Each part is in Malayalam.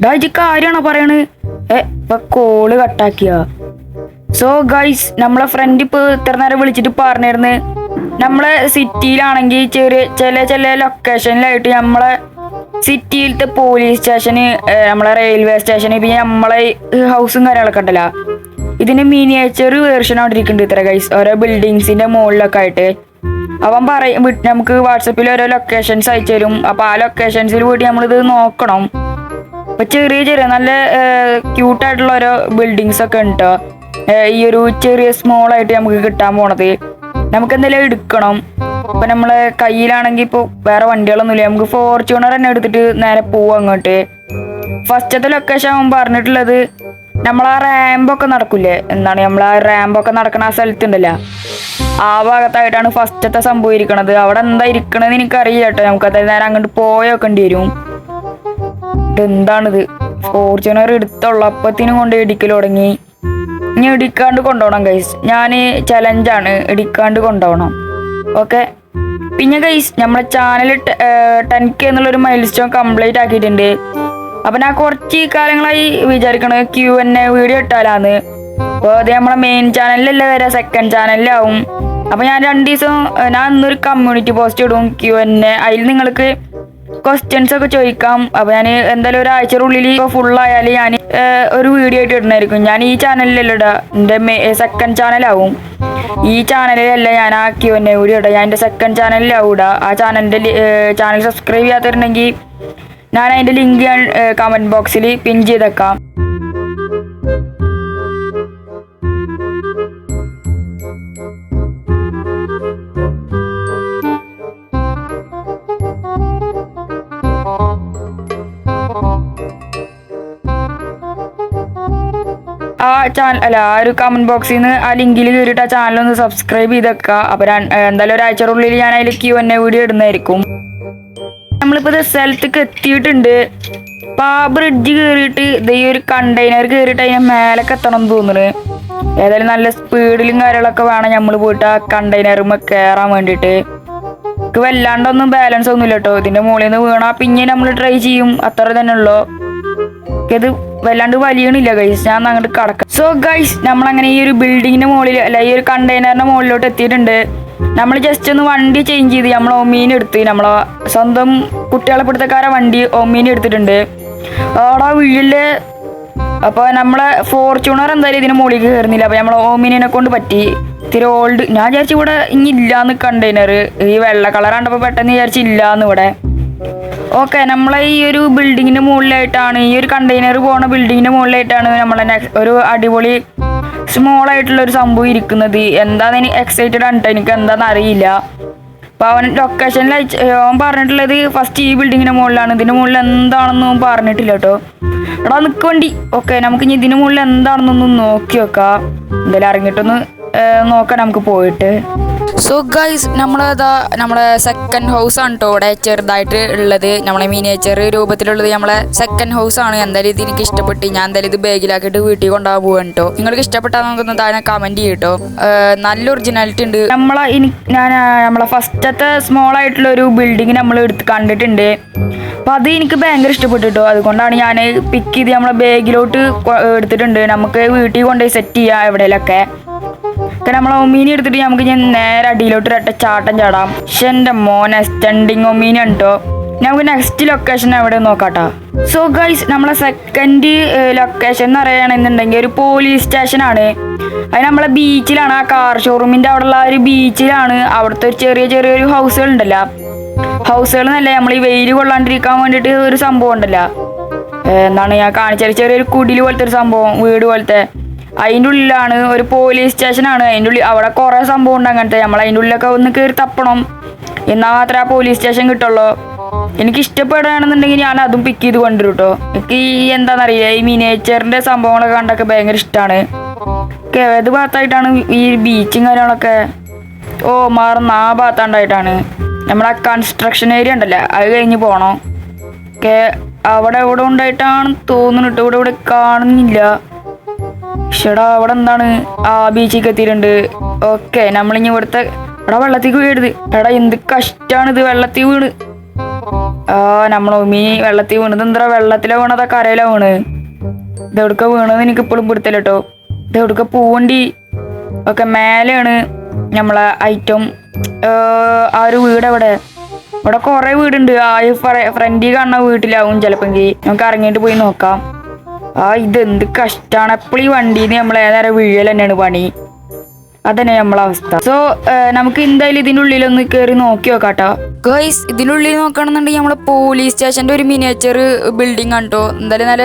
ഡാജി കാര്യമാണോ പറയണ്? ഇപ്പൊ കോള് കട്ടാക്കിയ. സോ ഗൈസ്, നമ്മളെ ഫ്രണ്ട് ഇപ്പൊ ഇത്ര നേരം വിളിച്ചിട്ട് പറഞ്ഞിരുന്നു നമ്മളെ സിറ്റിയിലാണെങ്കിൽ ചില ലൊക്കേഷനിലായിട്ട് നമ്മളെ സിറ്റിയിലത്തെ പോലീസ് സ്റ്റേഷന്, നമ്മളെ റെയിൽവേ സ്റ്റേഷന്, പിന്നെ നമ്മളെ ഹൗസും കാര്യങ്ങളൊക്കെ ഉണ്ടല്ലോ, ഇതിന്റെ മിനിയേച്ചർ വേർഷൻ ആയിട്ടിരിക്കുന്നുണ്ട് ഇത്ര ഗൈസ്, ഓരോ ബിൽഡിങ്സിന്റെ മുകളിലൊക്കെ ആയിട്ട്. അവൻ പറയും നമുക്ക് വാട്സപ്പിൽ ഓരോ ലൊക്കേഷൻസ് അയച്ചു തരും. അപ്പൊ ആ ലൊക്കേഷൻസിൽ പോയിട്ട് നമ്മളിത് നോക്കണം. അപ്പൊ ചെറിയ നല്ല ക്യൂട്ടായിട്ടുള്ള ഓരോ ബിൽഡിങ്സ് ഒക്കെ ഉണ്ട് ഈ ഒരു ചെറിയ സ്മോൾ ആയിട്ട് നമുക്ക് കിട്ടാൻ പോണത്. നമുക്ക് എന്തെങ്കിലും എടുക്കണം. ഇപ്പൊ നമ്മളെ കയ്യിലാണെങ്കിൽ ഇപ്പൊ വേറെ വണ്ടികളൊന്നുമില്ല, നമുക്ക് ഫോർച്യൂണർ തന്നെ എടുത്തിട്ട് നേരെ പോവാം അങ്ങോട്ട്. ഫസ്റ്റത്തെ ലൊക്കേഷൻ അവൻ പറഞ്ഞിട്ടുള്ളത് നമ്മളാ റാമ്പൊക്കെ നടക്കൂലേ, എന്താണ് നമ്മളാ റാമ്പൊക്കെ നടക്കണ ആ സ്ഥലത്തുണ്ടല്ലോ, ആ ഭാഗത്തായിട്ടാണ് ഫസ്റ്റത്തെ സംഭവം ഇരിക്കണത്. അവിടെ എന്താ ഇരിക്കണെന്ന് എനിക്കറിയില്ല കേട്ടോ. നമുക്ക് അതായത് നേരം അങ്ങോട്ട് പോയൊക്കേണ്ടി വരും. എന്താണിത്, ഫോർച്യൂണർ എടുത്തുള്ളപ്പത്തിനും കൊണ്ട് ഇടിക്കൽ തുടങ്ങി. ഇനി ഇടിക്കാണ്ട് കൊണ്ടുപോകണം ഗൈസ്. ഞാൻ ചലഞ്ചാണ്, ഇടിക്കാണ്ട് കൊണ്ടുപോകണം. ഓക്കെ. പിന്നെ ഗൈസ്, നമ്മളെ ചാനൽ 10K എന്നുള്ളൊരു മൈൽ സ്റ്റോൺ കംപ്ലീറ്റ് ആക്കിയിട്ടുണ്ട്. അപ്പൊ ഞാൻ കുറച്ച് കാലങ്ങളായി വിചാരിക്കണത് Q&A വീഡിയോ ഇട്ടാലാന്ന്. അപ്പോൾ അത് നമ്മളെ മെയിൻ ചാനലിലല്ല വരെ, സെക്കൻഡ് ചാനലിലാവും. അപ്പൊ ഞാൻ 2 ദിവസം ഞാൻ ഇന്നൊരു കമ്മ്യൂണിറ്റി പോസ്റ്റ് ഇടും Q&A. അതിൽ നിങ്ങൾക്ക് ക്വസ്റ്റ്യൻസ് ഒക്കെ ചോദിക്കാം. അപ്പൊ ഞാൻ എന്തായാലും ഒരാഴ്ചയുടെ ഉള്ളിൽ ഫുള്ളായാൽ ഞാൻ ഒരു വീഡിയോ ആയിട്ട് ഇടുന്നതായിരിക്കും. ഞാൻ ഈ ചാനലിലല്ല ഇടുക, എൻ്റെ സെക്കൻഡ് ചാനലാവും. ഈ ചാനലിലല്ല ഞാൻ ആ Q&A വീഡിയോ ഇടുക, ഞാൻ എൻ്റെ സെക്കൻഡ് ചാനലിലാവും ഇടുക. ആ ചാനൽ സബ്സ്ക്രൈബ് ചെയ്യാത്തിട്ടുണ്ടെങ്കിൽ ഞാൻ അതിൻ്റെ ലിങ്ക് ഞാൻ കമൻറ്റ് ബോക്സിൽ പിൻ ചെയ്തേക്കാം. ആ ഒരു കമന്റ് ബോക്സിൽ നിന്ന് ആ ലിങ്കിൽ കയറിയിട്ട് ആ ചാനലൊന്ന് സബ്സ്ക്രൈബ് ചെയ്തേക്കുക. അപ്പൊ എന്തായാലും ഒരാഴ്ചയുടെ ഉള്ളിൽ ഞാൻ അതിൽ Q&A വീഡിയോ ഇടുന്നതായിരിക്കും. നമ്മളിപ്പോ ഇത് സ്ഥലത്തേക്ക് എത്തിയിട്ടുണ്ട്. അപ്പൊ ആ ബ്രിഡ്ജ് കയറിയിട്ട് ഈ ഒരു കണ്ടെയ്നർ കയറിയിട്ട് അതിനെ മേലൊക്കെ എത്തണം എന്ന് തോന്നുന്നു. ഏതായാലും നല്ല സ്പീഡിലും കാര്യങ്ങളൊക്കെ വേണം നമ്മൾ പോയിട്ട് ആ കണ്ടെയ്നറുമ്മ കയറാൻ വേണ്ടിയിട്ട്. എനിക്ക് വല്ലാണ്ടൊന്നും ബാലൻസ് ഒന്നുമില്ല കേട്ടോ. ഇതിന്റെ മുകളിൽ നിന്ന് വീണാ പിന്നെ നമ്മൾ ട്രൈ ചെയ്യും, അത്ര തന്നെ ഉള്ളൂ. ഇത് വല്ലാണ്ട് വലിയണില്ല ഗൈസ്, ഞാൻ അങ്ങോട്ട് കടക്കാം. സോ ഗൈസ്, നമ്മളങ്ങനെ ഈ ഒരു ബിൽഡിങ്ങിന്റെ മുകളിൽ അല്ല ഈ ഒരു കണ്ടെയ്നറിന്റെ മുകളിലോട്ട് എത്തിയിട്ടുണ്ട്. നമ്മൾ ജസ്റ്റ് ഒന്ന് വണ്ടി ചേഞ്ച് ചെയ്ത് നമ്മൾ ഒമീൻ എടുത്ത്, നമ്മളെ സ്വന്തം കുട്ടികളെ പിടുത്തക്കാരെ വണ്ടി ഒമീൻ എടുത്തിട്ടുണ്ട് അവിടെ വീട്ടില്. അപ്പൊ നമ്മളെ ഫോർച്യൂണർ എന്തായാലും ഇതിന് മുകളിൽ കയറുന്നില്ല. അപ്പൊ നമ്മളെ ഓമീനെ കൊണ്ട് പറ്റി ഇത്തിരി ഓൾഡ്. ഞാൻ വിചാരിച്ചു ഇവിടെ ഇനി ഇല്ലാന്ന് കണ്ടെയ്നർ, ഈ വെള്ള കളർ കണ്ടപ്പോ പെട്ടെന്ന് വിചാരിച്ചില്ലാന്ന് ഇവിടെ. ഓക്കെ, നമ്മളെ ഈ ഒരു ബിൽഡിങ്ങിന്റെ മുകളിലായിട്ടാണ്, ഈ ഒരു കണ്ടെയ്നർ പോണ ബിൽഡിങ്ങിന്റെ മുകളിലായിട്ടാണ് നമ്മളെ ഒരു അടിപൊളി സ്മോൾ ആയിട്ടുള്ള ഒരു സംഭവം ഇരിക്കുന്നത്. എന്താന്ന് എനിക്ക് എക്സൈറ്റഡ് ആണ്, എനിക്ക് എന്താണെന്ന് അറിയില്ല. അപ്പൊ അവൻ ലൊക്കേഷനിൽ അവൻ പറഞ്ഞിട്ടുള്ളത് ഫസ്റ്റ് ഈ ബിൽഡിങ്ങിന്റെ മുകളിലാണ്. ഇതിന്റെ മുകളിൽ എന്താണെന്ന് അവൻ പറഞ്ഞിട്ടില്ല കേട്ടോ. എടാ നിൽക്ക് വണ്ടി. ഓക്കെ, നമുക്ക് ഇനി ഇതിന്റെ മുകളിൽ എന്താണെന്നൊന്ന് നോക്കി വെക്കാം. എന്തായാലും ഇറങ്ങിയിട്ടൊന്ന് നോക്കാം നമുക്ക് പോയിട്ട്. സോ ഗൈസ്, നമ്മളെ സെക്കൻഡ് ഹൗസ് ആണ് കേട്ടോ ഇവിടെ ചെറുതായിട്ട് ഉള്ളത്. നമ്മളെ മിനിയേച്ചർ രൂപത്തിലുള്ളത് നമ്മളെ സെക്കൻഡ് ഹൗസ് ആണ്. എന്തായാലും ഇത് എനിക്ക് ഇഷ്ടപ്പെട്ട് ഞാൻ എന്തായാലും ഇത് ബാഗിലാക്കിയിട്ട് വീട്ടിൽ കൊണ്ടുപോകാൻ പോവാൻ കേട്ടോ. നിങ്ങൾക്ക് ഇഷ്ടപ്പെട്ടാൽ നമുക്കൊന്ന് താഴെ കമന്റ് ചെയ്യട്ടോ. നല്ല ഒറിജിനാലിറ്റി ഉണ്ട്. നമ്മളെ ഫസ്റ്റത്തെ സ്മോൾ ആയിട്ടുള്ള ഒരു ബിൽഡിങ് നമ്മൾ കണ്ടിട്ടുണ്ട്. അപ്പൊ അത് എനിക്ക് ഭയങ്കര ഇഷ്ടപ്പെട്ടു കേട്ടോ. അതുകൊണ്ടാണ് ഞാൻ പിക്ക് ചെയ്ത് നമ്മളെ ബാഗിലോട്ട് എടുത്തിട്ടുണ്ട്. നമുക്ക് വീട്ടിൽ കൊണ്ടുപോയി സെറ്റ് ചെയ്യാം എവിടെയെങ്കിലൊക്കെ. നമ്മളെ ഒമീനി എടുത്തിട്ട് നമുക്ക് ഞാൻ നേരെ അടിയിലോട്ട് ഒരൊറ്റ ചാട്ടം ചാടാം. പക്ഷെ എൻ്റെ മോനെ സ്റ്റണ്ടിങ് ഒമീനി ഉണ്ടോ. നമുക്ക് നെക്സ്റ്റ് ലൊക്കേഷൻ എവിടെ നോക്കാട്ടോ. സോ ഗൈസ്, നമ്മളെ സെക്കൻഡ് ലൊക്കേഷൻ എന്ന് പറയുകയാണെന്നുണ്ടെങ്കിൽ ഒരു പോലീസ് സ്റ്റേഷനാണ്. അത് നമ്മളെ ബീച്ചിലാണ്, ആ കാർ ഷോറൂമിൻ്റെ അവിടെയുള്ള ഒരു ബീച്ചിലാണ്. അവിടുത്തെ ഒരു ചെറിയൊരു ഹൗസുകൾ ഉണ്ടല്ലോ, ഹൗസുകൾ എന്നല്ല, നമ്മൾ ഈ വെയിൽ കൊള്ളാണ്ടിരിക്കാൻ വേണ്ടിയിട്ട് ഒരു സംഭവം ഉണ്ടല്ലോ, എന്താണ് ഞാൻ കാണിച്ചാൽ ചെറിയൊരു കുടിൽ പോലത്തെ ഒരു സംഭവം, വീട് പോലത്തെ. അതിൻ്റെ ഉള്ളിലാണ് ഒരു പോലീസ് സ്റ്റേഷനാണ്. അതിൻ്റെ ഉള്ളിൽ അവിടെ കുറേ സംഭവം ഉണ്ട് അങ്ങനത്തെ. നമ്മൾ അതിൻ്റെ ഉള്ളിലൊക്കെ ഒന്ന് കയറി തപ്പണം, എന്നാൽ മാത്രമേ ആ പോലീസ് സ്റ്റേഷൻ കിട്ടുള്ളൂ. എനിക്ക് ഇഷ്ടപ്പെടുകയാണെന്നുണ്ടെങ്കിൽ ഞാൻ അതും പിക്ക് ചെയ്ത് കൊണ്ടുവരും കേട്ടോ. എനിക്ക് ഈ എന്താണെന്നറിയില്ല, ഈ മിനിയേച്ചറിൻ്റെ സംഭവങ്ങളൊക്കെ കണ്ടൊക്കെ ഭയങ്കര ഇഷ്ടമാണ്. ഏത് ഭാഗത്തായിട്ടാണ് ഈ ബീച്ചും കാര്യങ്ങളൊക്കെ? മാറുന്ന ആ ഭാഗത്താണ്ടായിട്ടാണ്. നമ്മളെ കൺസ്ട്രക്ഷൻ ഏരിയ ഉണ്ടല്ലോ, അത് കഴിഞ്ഞ് പോകണം. അവിടെ ഉണ്ടായിട്ടാണ് തോന്നുന്നു കേട്ടോ. ഇവിടെ കാണുന്നില്ല. ഷെടാ, അവിടെ എന്താണ്? ബീച്ചിലേക്ക് എത്തിയിട്ടുണ്ട്. ഓക്കെ, നമ്മളിനി ഇവിടുത്തെ വെള്ളത്തേക്ക് വീഴരുത്. എടാ എന്ത് കഷ്ടാണ് ഇത്, വെള്ളത്തിൽ വീണ് നമ്മളെ ഉമ്മി വെള്ളത്തിൽ വീണത് എന്താ വെള്ളത്തിലാ വീണതാ കരയിലാ വീണ്? ഇതെവിടുക്ക വീണെന്ന് എനിക്ക് ഇപ്പോഴും പിടുത്തല്ല കേട്ടോ. ഇതെവിടുക്ക പൂവണ്ടി ഒക്കെ മേലെയാണ് നമ്മളെ ഐറ്റം. ആ ഒരു വീട് എവിടെ? ഇവിടെ കുറെ വീടുണ്ട്. ആ ഫ്രണ്ടിൽ കാണുന്ന വീട്ടിലാവും ചിലപ്പെങ്കിൽ. നമുക്ക് ഇറങ്ങിയിട്ട് പോയി നോക്കാം. ഇതെന്ത് കഷ്ടാണ്. എപ്പോഴും ഈ വണ്ടിയിൽ നിന്ന് നമ്മൾ ഏതായാലും വീഴൽ തന്നെയാണ് പണി. അതന്നെ നമ്മളെ അവസ്ഥ. സോ നമുക്ക് എന്തായാലും ഇതിൻ്റെ ഉള്ളിലൊന്ന് കയറി നോക്കി നോക്കാട്ടോ ഗൈസ്. ഇതിനുള്ളിൽ നോക്കണമെന്നുണ്ടെങ്കിൽ നമ്മളെ പോലീസ് സ്റ്റേഷന്റെ ഒരു മിനിയേച്ചർ ബിൽഡിംഗ് ആണ് കേട്ടോ. എന്തായാലും നല്ല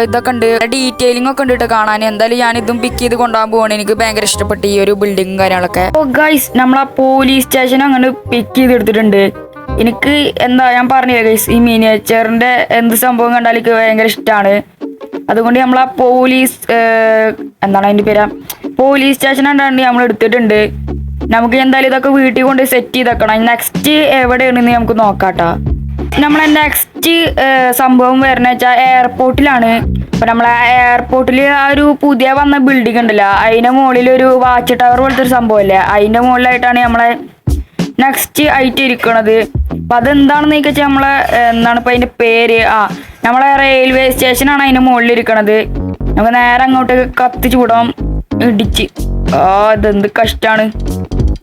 ഇതൊക്കെ ഉണ്ട്, ഡീറ്റെയിലിംഗ് ഒക്കെ ഉണ്ട് കേട്ടോ കാണാൻ. എന്തായാലും ഞാൻ ഇതും പിക്ക് ചെയ്ത് കൊണ്ടുപോകാൻ പോവാണ്. എനിക്ക് ഭയങ്കര ഇഷ്ടപ്പെട്ടു ഈ ഒരു ബിൽഡിങ്ങും കാര്യങ്ങളൊക്കെ. ഓ ഗൈസ്, നമ്മളാ പോലീസ് സ്റ്റേഷൻ അങ്ങനെ പിക്ക് ചെയ്തെടുത്തിട്ടുണ്ട്. എനിക്ക് എന്താ ഞാൻ പറഞ്ഞില്ല ഗൈസ്, ഈ മിനിയേച്ചറിന്റെ എന്ത് സംഭവം കണ്ടാൽ എനിക്ക് ഭയങ്കര ഇഷ്ടമാണ്. അതുകൊണ്ട് നമ്മളാ പോലീസ് എന്താണ് അതിന്റെ പേരാ, പോലീസ് സ്റ്റേഷൻ കണ്ടാണ്ട് നമ്മൾ എടുത്തിട്ടുണ്ട്. നമുക്ക് എന്തായാലും ഇതൊക്കെ വീട്ടിൽ കൊണ്ട് സെറ്റ് ചെയ്തേക്കണം. നെക്സ്റ്റ് എവിടെയാണെന്ന് നമുക്ക് നോക്കാട്ടോ. നമ്മളെ നെക്സ്റ്റ് സംഭവം വരുന്ന വെച്ചാൽ എയർപോർട്ടിലാണ്. അപ്പൊ നമ്മളെ എയർപോർട്ടിൽ ആ ഒരു പുതിയ വന്ന ബിൽഡിംഗ് ഉണ്ടല്ലോ, അതിന്റെ മുകളിൽ ഒരു വാച്ച് ടവർ പോലത്തെ ഒരു സംഭവമല്ലേ, അതിന്റെ മുകളിലായിട്ടാണ് നമ്മളെ നെക്സ്റ്റ് ആയിട്ട് ഇരിക്കണത്. അപ്പൊ അതെന്താണെന്ന് വെച്ചാൽ നമ്മളെ എന്താണ് ഇപ്പൊ അതിന്റെ പേര്, നമ്മളെ റെയിൽവേ സ്റ്റേഷനാണ് അതിന്റെ മുകളിൽ ഇരിക്കണത്. നമുക്ക് നേരെ അങ്ങോട്ട് കത്തിച്ചു വിടാം ഇടിച്ച്. ഇതെന്ത് കഷ്ടാണ്.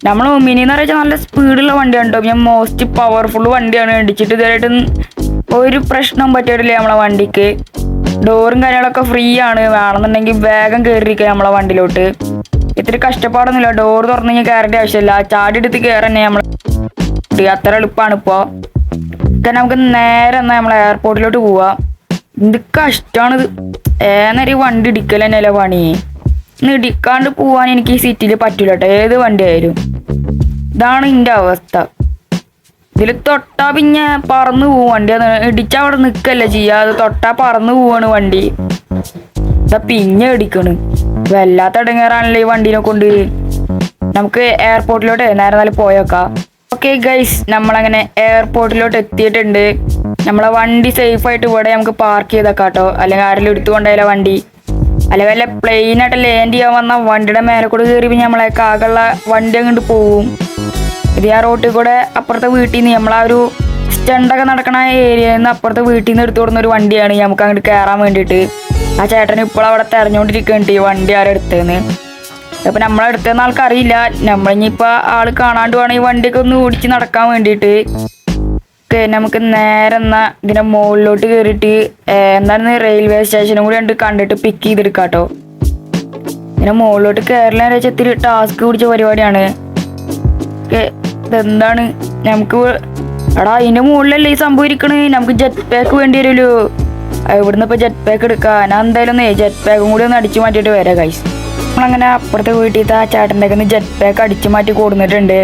നമ്മൾ മിനി എന്ന് പറയുന്നത് നല്ല സ്പീഡുള്ള വണ്ടിയാണ് കേട്ടോ. ഞാൻ മോസ്റ്റ് പവർഫുൾ വണ്ടിയാണ്. ഇടിച്ചിട്ട് ഇതുവരെയായിട്ട് ഒരു പ്രശ്നം പറ്റിയിട്ടില്ല നമ്മളെ വണ്ടിക്ക്. ഡോറും കാര്യങ്ങളൊക്കെ ഫ്രീ ആണ്. വേണമെന്നുണ്ടെങ്കിൽ വേഗം കയറിയിരിക്കുക നമ്മളെ വണ്ടിയിലോട്ട്. ഇത്തിരി കഷ്ടപ്പാടൊന്നുമില്ല. ഡോർ തുറന്നു കഴിഞ്ഞാൽ കയറേണ്ട ആവശ്യമില്ല, ചാടി എടുത്ത് കയറാൻ തന്നെ നമ്മൾ അത്ര എളുപ്പമാണ് ഇപ്പോൾ. നമുക്ക് നേരെ എന്നാൽ നമ്മളെ എയർപോർട്ടിലോട്ട് പോവാ. എന്ത് കഷ്ടമാണിത്. ഏന്നേരം വണ്ടി ഇടിക്കൽ തന്നെയല്ലേ പണി. ഇടിക്കാണ്ട് പോവാൻ എനിക്ക് ഈ സിറ്റിയിൽ പറ്റൂല കേട്ടോ, ഏത് വണ്ടി ആയാലും. ഇതാണ് എൻ്റെ അവസ്ഥ. ഇതിൽ തൊട്ടാ പിന്നെ പറന്നു പോവും വണ്ടി. അത് ഇടിച്ചാൽ അവിടെ നിൽക്കല്ലേ ചെയ്യുക, അത് തൊട്ടാ പറന്നു പോവാണ് വണ്ടി. പിന്നെ ഇടിക്കണ്. വല്ലാത്ത ഇടങ്ങേറാണല്ലോ ഈ വണ്ടീനെ കൊണ്ട്. നമുക്ക് എയർപോർട്ടിലോട്ട് നേരെ നല്ല പോയേക്കാം. ഓക്കെ ഗൈസ്, നമ്മളങ്ങനെ എയർപോർട്ടിലോട്ട് എത്തിയിട്ടുണ്ട്. നമ്മളെ വണ്ടി സേഫായിട്ട് ഇവിടെ നമുക്ക് പാർക്ക് ചെയ്തേക്കാം കേട്ടോ. അല്ലെങ്കിൽ ആരെങ്കിലും എടുത്തുകൊണ്ടായാലോ വണ്ടി, അല്ലെങ്കിൽ വല്ല പ്ലെയിനായിട്ട് ലാൻഡ് ചെയ്യാൻ വന്ന വണ്ടിയുടെ മേലെ കൂടെ കയറി പിന്നെ നമ്മളെ കാകുള്ള വണ്ടി അങ്ങോട്ട് പോവും. ഇത് ആ റോട്ടിൽ കൂടെ അപ്പുറത്തെ വീട്ടിൽ നിന്ന് നമ്മളാ ഒരു സ്റ്റണ്ടൊക്കെ നടക്കണ ഏരിയയിൽ നിന്ന് അപ്പുറത്തെ വീട്ടിൽ നിന്ന് എടുത്തു കൊടുക്കുന്ന ഒരു വണ്ടിയാണ് നമുക്ക് അങ്ങോട്ട് കയറാൻ വേണ്ടിയിട്ട്. ആ ചേട്ടൻ ഇപ്പോൾ അവിടെ തെരഞ്ഞുകൊണ്ടിരിക്കുന്നുണ്ട് ഈ വണ്ടി ആരെടുത്തതെന്ന്. അപ്പം നമ്മളെടുത്തതെന്ന് ആൾക്കറിയില്ല. നമ്മളിനിപ്പോൾ ആൾ കാണാണ്ട് വേണം ഈ വണ്ടിയൊക്കെ ഒന്ന് ഓടിച്ച് നടക്കാൻ വേണ്ടിയിട്ട്. നമുക്ക് നേരെ എന്നാൽ ഇതിൻ്റെ മുകളിലോട്ട് കയറിയിട്ട് എന്താണ് റെയിൽവേ സ്റ്റേഷനും കൂടി കണ്ടിട്ട് പിക്ക് ചെയ്തെടുക്കാം കേട്ടോ. ഇതിൻ്റെ മുകളിലോട്ട് കയറില്ലെന്ന് വെച്ചാൽ ഇത്തിരി ടാസ്ക് പിടിച്ച പരിപാടിയാണ്. ഇതെന്താണ് നമുക്ക് ഇതിൻ്റെ മുകളിലല്ലേ ഈ സംഭവം ഇരിക്കണേ. നമുക്ക് ജെറ്റ് പാക്ക് വേണ്ടി വരുമല്ലോ. ഇവിടുന്ന് ഇപ്പോൾ ജെറ്റ് പാക്ക് എടുക്കാം. ഞാൻ എന്തായാലും ജെറ്റ് പാക്കും കൂടി ഒന്ന് അടിച്ചു മാറ്റിയിട്ട് വരാം ഗൈസ്. നമ്മളങ്ങനെ അപ്പുറത്തെ വീട്ടിൽ ആ ചേട്ടൻ്റെ ഒന്ന് ജെറ്റ് പാക്ക് അടിച്ചു മാറ്റി കൊടുത്തിട്ടുണ്ട്.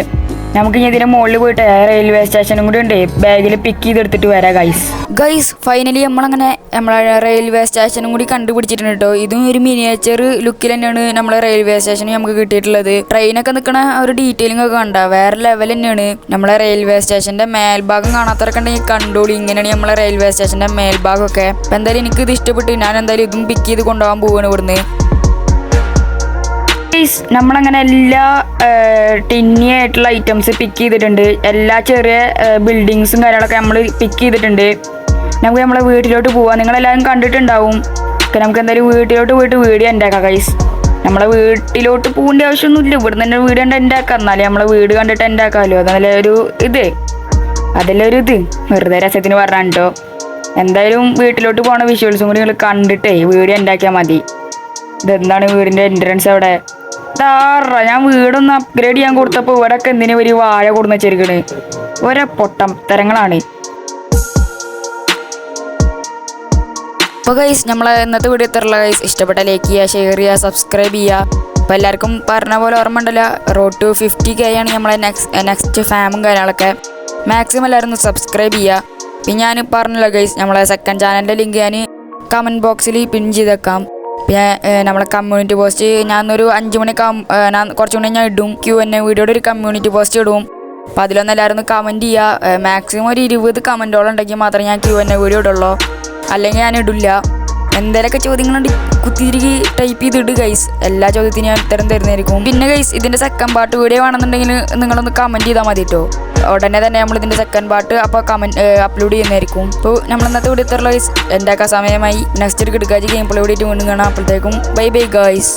നമുക്ക് ഇനി ഇതിന്റെ മുകളിൽ പോയിട്ട് റെയിൽവേ സ്റ്റേഷനും കൂടി ഉണ്ട്, ബാഗിൽ പിക്ക് ചെയ്തെടുത്തിട്ട് വരാം ഗൈസ്. ഫൈനലി നമ്മളങ്ങനെ നമ്മളെ റെയിൽവേ സ്റ്റേഷനും കൂടി കണ്ടുപിടിച്ചിട്ടുണ്ട് കേട്ടോ. ഇതും ഒരു മിനിയേച്ചർ ലുക്കിൽ തന്നെയാണ് നമ്മളെ റെയിൽവേ സ്റ്റേഷൻ നമുക്ക് കിട്ടിയിട്ടുള്ളത്. ട്രെയിനൊക്കെ നിൽക്കണ ഒരു ഡീറ്റെയിലിംഗ് ഒക്കെ കണ്ട വേറെ ലെവൽ തന്നെയാണ്. നമ്മളെ റെയിൽവേ സ്റ്റേഷന്റെ മേൽഭാഗം കാണാത്തവരൊക്കെ ഉണ്ടെങ്കിൽ കണ്ടോളി. ഇങ്ങനെയാണ് നമ്മളെ റെയിൽവേ സ്റ്റേഷന്റെ മേൽഭാഗം ഒക്കെ. അപ്പം എന്തായാലും എനിക്ക് ഇത് ഇഷ്ടപ്പെട്ടു. ഞാൻ എന്തായാലും ഇതും പിക്ക് ചെയ്ത് കൊണ്ടുപോകാൻ പോവാണ് ഇവിടുന്ന്. നമ്മളങ്ങനെ എല്ലാ ടിന്നി ആയിട്ടുള്ള ഐറ്റംസ് പിക്ക് ചെയ്തിട്ടുണ്ട്. എല്ലാ ചെറിയ ബിൽഡിങ്സും കാര്യങ്ങളൊക്കെ നമ്മൾ പിക്ക് ചെയ്തിട്ടുണ്ട്. നമുക്ക് നമ്മളെ വീട്ടിലോട്ട് പോവാം. നിങ്ങളെല്ലാവരും കണ്ടിട്ടുണ്ടാവും. നമുക്ക് എന്തായാലും വീട്ടിലോട്ട് പോയിട്ട് വീഡിയോ ഉണ്ടാക്കാം ഗൈസ്. നമ്മളെ വീട്ടിലോട്ട് പോകേണ്ട ആവശ്യമൊന്നുമില്ല, ഇവിടെ തന്നെ വീട് കണ്ട് ഉണ്ടാക്കാം. എന്നാലേ നമ്മളെ വീട് കണ്ടിട്ട് ഉണ്ടാക്കാമല്ലോ. അതല്ലേ ഒരു ഇത്, അതിലൊരു ഇത് വെറുതെ രസത്തിന് പറഞ്ഞാൽ കേട്ടോ. എന്തായാലും വീട്ടിലോട്ട് പോകണ വിഷ്വൽസും കൂടി നിങ്ങൾ കണ്ടിട്ടേ വീഡിയോ ഉണ്ടാക്കിയാൽ മതി. ഇതെന്താണ് വീടിൻ്റെ എൻട്രൻസ് അവിടെ. ഞാൻ വീടൊന്ന് അപ്ഗ്രേഡ് ചെയ്യാൻ കൊടുത്തപ്പോൾ ഇവിടെയൊക്കെ എന്തിനു ഒരു വാഴ കൊടുന്ന് വെച്ചിരിക്കണ്. ഒരേ പൊട്ടം തരങ്ങളാണ്. അപ്പോൾ ഗൈസ് നമ്മളെ ഇന്നത്തെ വീഡിയോ എത്രയുള്ള ഗൈസ്, ഇഷ്ടപ്പെട്ട ലൈക്ക് ചെയ്യുക, ഷെയർ ചെയ്യുക, സബ്സ്ക്രൈബ് ചെയ്യുക. അപ്പോൾ എല്ലാവർക്കും പറഞ്ഞ പോലെ ഓർമ്മ ഉണ്ടല്ലോ, റോഡ് ടു 50K ആണ് നമ്മളെ നെക്സ്റ്റ് ഫാമും കാര്യങ്ങളൊക്കെ. മാക്സിമം എല്ലാവരും ഒന്ന് സബ്സ്ക്രൈബ് ചെയ്യുക. പിന്നെ ഞാൻ പറഞ്ഞല്ലോ ഗൈസ്, നമ്മളെ സെക്കൻഡ് ചാനലിൻ്റെ ലിങ്ക് ഞാൻ കമൻറ്റ് ബോക്സിൽ പിൻ ചെയ്തേക്കാം. പിന്നെ നമ്മളെ കമ്മ്യൂണിറ്റി പോസ്റ്റ് ഞാനൊരു 5 മണിയൊക്കെ ഞാൻ കുറച്ച് മുന്നേ ഞാൻ ഇടും. Q&A വീഡിയോയുടെ ഒരു കമ്മ്യൂണിറ്റി പോസ്റ്റ് ഇടും. അപ്പോൾ അതിലൊന്നും എല്ലാവരും ഒന്ന് കമൻറ്റ് ചെയ്യുക. മാക്സിമം ഒരു 20 കമൻറ്റോളം ഉണ്ടെങ്കിൽ മാത്രമേ ഞാൻ Q&A വീഡിയോ ഇടുള്ളൂ, അല്ലെങ്കിൽ ഞാൻ ഇടില്ല. എന്തെങ്കിലുമൊക്കെ ചോദ്യങ്ങളുണ്ട് കുത്തിരികി ടൈപ്പ് ചെയ്തിട്ട് ഗൈസ്, എല്ലാ ചോദ്യത്തിനും ഞാൻ ഉത്തരം തരുന്നതായിരിക്കും. പിന്നെ ഗൈസ് ഇതിൻ്റെ സെക്കൻഡ് പാർട്ട് വീഡിയോ വേണമെന്നുണ്ടെങ്കിൽ നിങ്ങളൊന്ന് കമൻറ്റ് ചെയ്താൽ മതി കേട്ടോ. ഉടനെ തന്നെ നമ്മൾ ഇതിൻ്റെ സെക്കൻഡ് പാർട്ട് അപ്പോൾ അപ്ലോഡ് ചെയ്യുന്നതായിരിക്കും. അപ്പോൾ നമ്മൾ ഇന്നത്തെ വീഡിയോ ഇത്രയുള്ള എന്താക്കാൻ സമയമായി. നെക്സ്റ്റ് ഒരു കിടക്കാച്ചി ഗെയിം പ്ലേ വീഡിയോ വീണ്ടും കാണാം. അപ്പോഴത്തേക്കും ബൈ ബൈ ഗൈസ്.